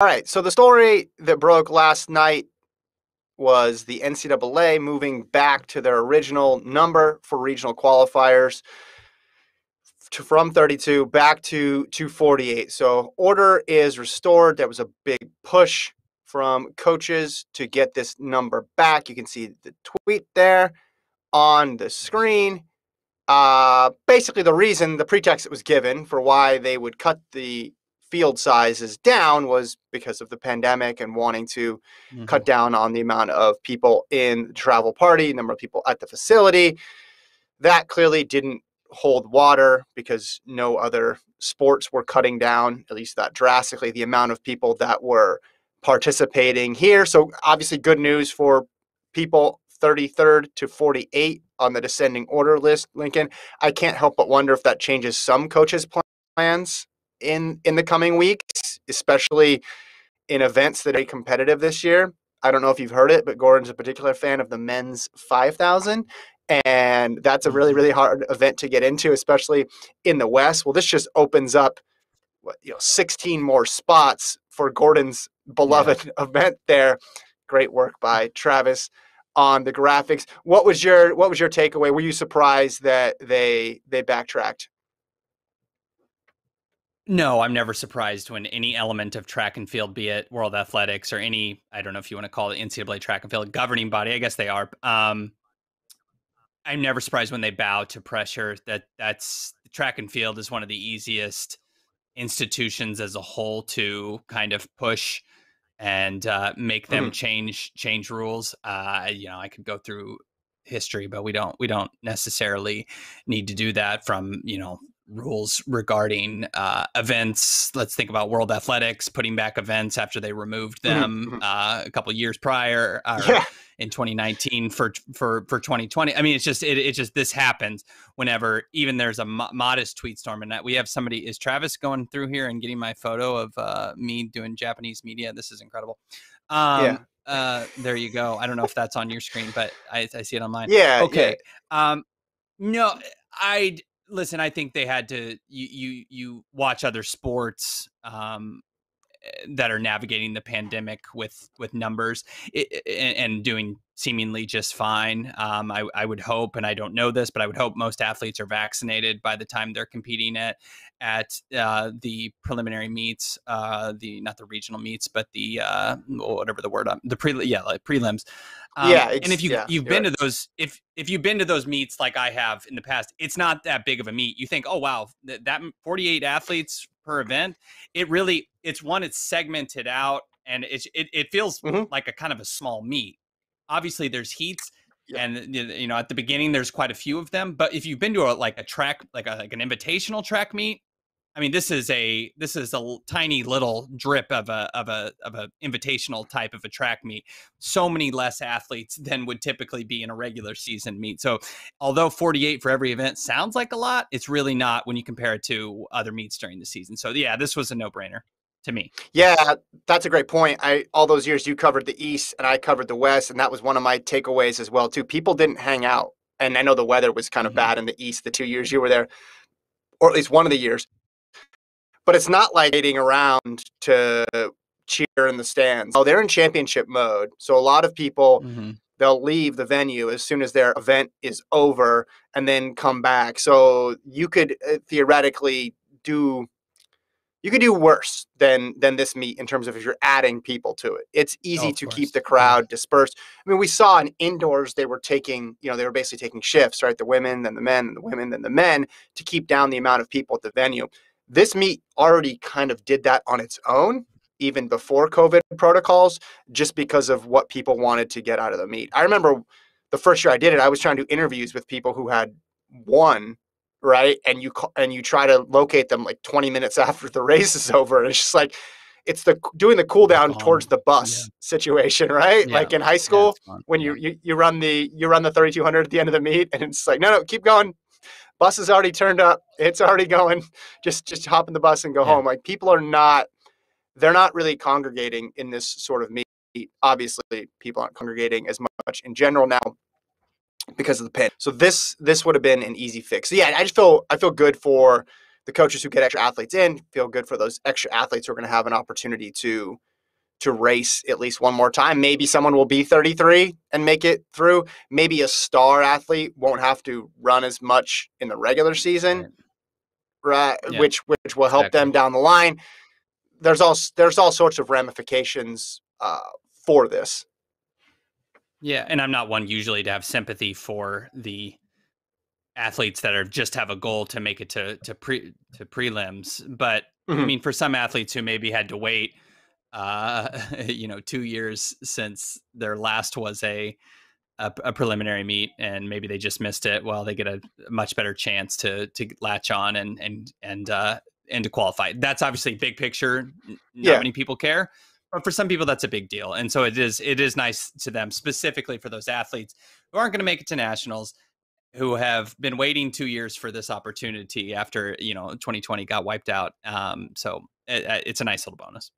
All right. So the story that broke last night was the NCAA moving back to their original number for regional qualifiers from 32 back to 248. So order is restored. There was a big push from coaches to get this number back. You can see the tweet there on the screen. Basically, the pretext that was given for why they would cut the field sizes down was because of the pandemic and wanting to cut down on the amount of people in the travel party, number of people at the facility. That clearly didn't hold water because no other sports were cutting down, at least that drastically, the amount of people that were participating here. So obviously good news for people 33rd to 48 on the descending order list, Lincoln. I can't help but wonder if that changes some coaches' plans in the coming weeks, especially in events that are competitive this year. I don't know if you've heard it, but Gordon's a particular fan of the men's 5,000. And that's a really, really hard event to get into, especially in the West. Well, this just opens up 16 more spots for Gordon's beloved event there. Great work by Travis on the graphics. What was your takeaway? Were you surprised that they backtracked? No, I'm never surprised when any element of track and field, be it World Athletics or any, I don't know if you want to call it NCAA track and field governing body. I guess they are. I'm never surprised when they bow to pressure. That's track and field is one of the easiest institutions as a whole to kind of push and make them change rules. I could go through history, but we don't necessarily need to do that from, rules regarding events. Let's think about World Athletics putting back events after they removed them a couple of years prior, in 2019 for 2020. I mean, it's just this happens whenever even there's a modest tweet storm. And that we have somebody. Is Travis going through here and getting my photo of me doing Japanese media? This is incredible. There you go. I don't know if that's on your screen, but I see it on mine. Yeah. Okay. Yeah. No, listen, I think they had to, you watch other sports, that are navigating the pandemic with numbers and doing seemingly just fine. I would hope, and I don't know this, but I would hope most athletes are vaccinated by the time they're competing at the preliminary meets, not the regional meets, but the whatever the word, prelims. And if you've been to those, if you've been to those meets like I have in the past, it's not that big of a meet. You think, oh wow, that 48 athletes per event. It's segmented out, and it feels like a kind of a small meet. Obviously, there's heats, and at the beginning there's quite a few of them. But if you've been to a track, like an invitational track meet, I mean, this is a tiny little drip of a invitational type of a track meet. So many less athletes than would typically be in a regular season meet. So although 48 for every event sounds like a lot, it's really not when you compare it to other meets during the season. So yeah, this was a no-brainer to me. Yeah, that's a great point. All those years you covered the East and I covered the West, and that was one of my takeaways as well too. People didn't hang out. And I know the weather was kind of bad in the East the 2 years you were there, or at least one of the years. But it's not like waiting around to cheer in the stands. Oh, they're in championship mode. So a lot of people, they'll leave the venue as soon as their event is over and then come back. So you could theoretically do worse than this meet in terms of if you're adding people to it. It's easy to keep the crowd dispersed. I mean, we saw in indoors, they were basically taking shifts, right? The women, then the men, and the women, then the men, to keep down the amount of people at the venue. This meet already kind of did that on its own, even before COVID protocols, just because of what people wanted to get out of the meet. I remember the first year I did it, I was trying to do interviews with people who had won, right? And you try to locate them like 20 minutes after the race is over. And it's just like, it's doing the cool down towards the bus situation, right? Like in high school, when you run the 3,200 at the end of the meet, and it's like, no, keep going. Bus is already turned up. It's already going. Just hop in the bus and go home. Like people they're not really congregating in this sort of meet. Obviously, people aren't congregating as much in general now because of the pin. So this would have been an easy fix. So yeah, I feel good for the coaches who get extra athletes in. Feel good for those extra athletes who are going to have an opportunity to to race at least one more time. Maybe someone will be 33 and make it through. Maybe a star athlete won't have to run as much in the regular season, Right. right? Yeah, Which will help exactly. them down the line. There's all sorts of ramifications for this. Yeah, and I'm not one usually to have sympathy for the athletes that are just have a goal to make it to prelims, but I Mm-hmm. mean, for some athletes who maybe had to wait, 2 years since their last was a preliminary meet, and maybe they just missed it. Well, they get a much better chance to latch on and to qualify. That's obviously big picture. Not Yeah, many people care, but for some people, that's a big deal. And so it is nice to them, specifically for those athletes who aren't going to make it to nationals, who have been waiting 2 years for this opportunity after 2020 got wiped out. So it's a nice little bonus.